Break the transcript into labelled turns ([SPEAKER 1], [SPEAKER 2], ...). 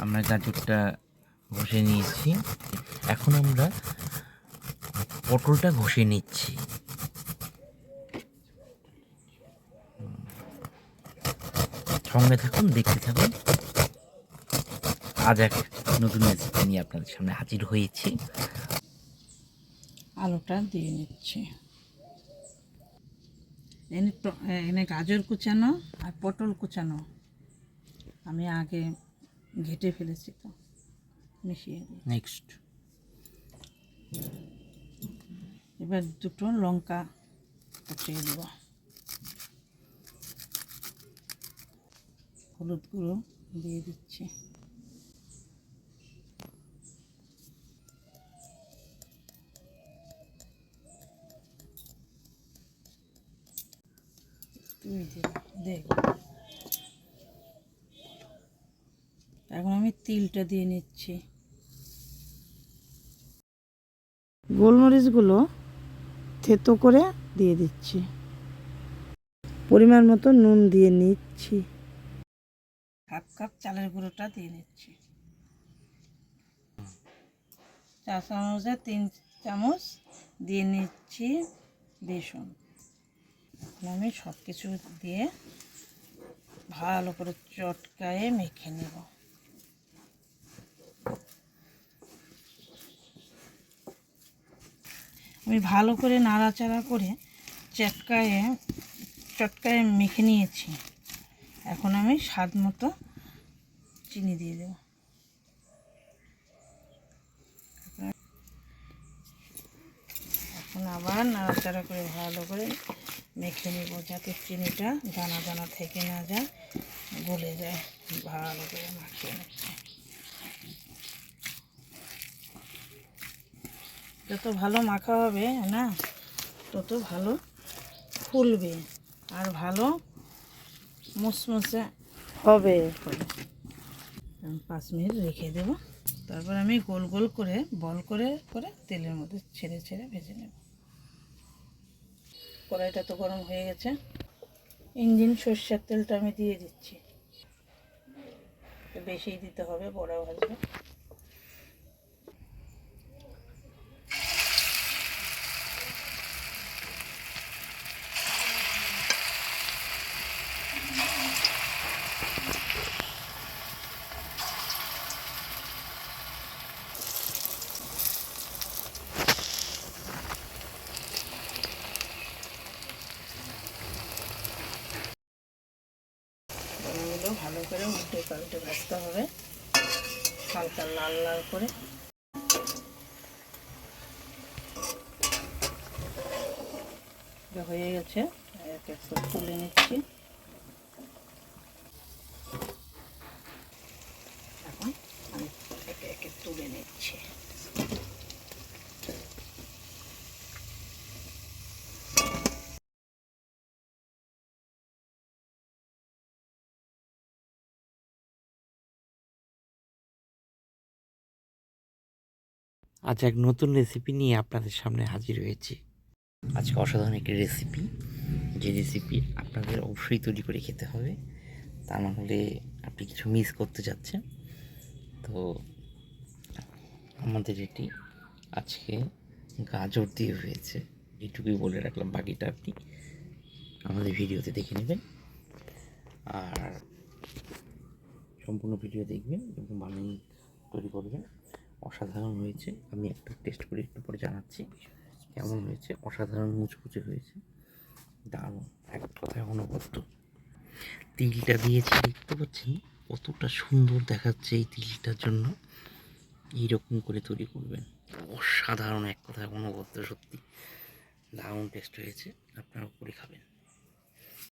[SPEAKER 1] আমরা গাজরটা ঘষে নিয়েছি, এখন আমরা পটলটা ঘষে নিচ্ছি। সঙ্গে থাকুন, দেখতে থাকুন। আজ এক নতুন রেসিপি নিয়ে আপনাদের সামনে হাজির হয়েছি।
[SPEAKER 2] আলুটা দিয়ে নিচ্ছি। এনে গাজর কুচানো আর পটল কুচানো আমি আগে ঘেটে ফেলেছি, তো মিশিয়ে দিই।
[SPEAKER 1] নেক্সট
[SPEAKER 2] এবার দুটো লঙ্কা কুচিয়ে দেব, হলুদ গুঁড়ো দিয়ে দিচ্ছি, এখন আমি তিলটা দিয়ে নিচ্ছি। গোলমরিচগুলো থেতো করে দিয়ে দিচ্ছি, পরিমাণ মতো নুন দিয়ে নিচ্ছি, হাফ কাপ চালের গুঁড়োটা দিয়ে নিচ্ছি, 4 চামচে 3 চামচ দিয়ে নিচ্ছি বেসন। আমি সব কিছু দিয়ে ভালো করে চটকায়ে মেখে নেব। আমি ভালো করে নাড়াচাড়া করে চটকায়ে মেখে নিয়েছি। এখন আমি স্বাদ মতো চিনি দিয়ে দেব। এখন আবার নাড়াচাড়া করে ভালো করে মেখে নেব, যাতে চিনিটা দানা দানা থেকে না যায়, গলে যায়। ভালো করে মাখিয়ে নিচ্ছি। যত ভালো মাখা হবে না, তত ভালো ফুলবে আর ভালো মুসমুসে হবে। 5 মিনিট রেখে দেব, তারপর আমি গোল গোল করে বল করে করে তেলের মধ্যে ছেড়ে ছেড়ে ভেজে নেব। কড়াইটা তো গরম হয়ে গেছে, ইঞ্জিন সর্ষের তেলটা আমি দিয়ে দিচ্ছি। বেশি দিতে হবে, বড়া ভাজবে। বড়াগুলো ভালো করে উল্টে পাল্টে ভাজতে হবে, হালকা লাল লাল করে। হয়ে গেছে, এক এক করে তুলে নিচ্ছি। এখন আমি একে একে তুলে নিচ্ছি।
[SPEAKER 1] আজ এক নতুন রেসিপি নিয়ে আপনাদের সামনে হাজির হয়েছি। আজকে অসাধারণ একটি রেসিপি, যে রেসিপি আপনাদের অবশ্যই তৈরি করে খেতে হবে, তা না হলে আপনি কিছু মিস করতে যাচ্ছেন। তো আমাদের এটি আজকে গাজর দিয়ে হয়েছে, এইটুকুই বলে রাখলাম। বাকিটা আপনি আমাদের ভিডিওতে দেখে নেবেন, আর সম্পূর্ণ ভিডিও দেখবেন এবং বানিয়ে তৈরি করবেন। অসাধারণ হয়েছে। আমি একটা টেস্ট করে একটু পরে জানাচ্ছি কেমন হয়েছে। অসাধারণ মুচকুচে হয়েছে, দারুণ, এক কথায় অনবদ্য। তিলটা দিয়েছি, দেখতে পাচ্ছেন কতটা সুন্দর দেখাচ্ছে। এই তিলটার জন্য এইরকম করে তৈরি করবেন, অসাধারণ, এক কথায় অনবদ্য, সত্যি দারুণ টেস্ট হয়েছে। আপনারাও করে খাবেন।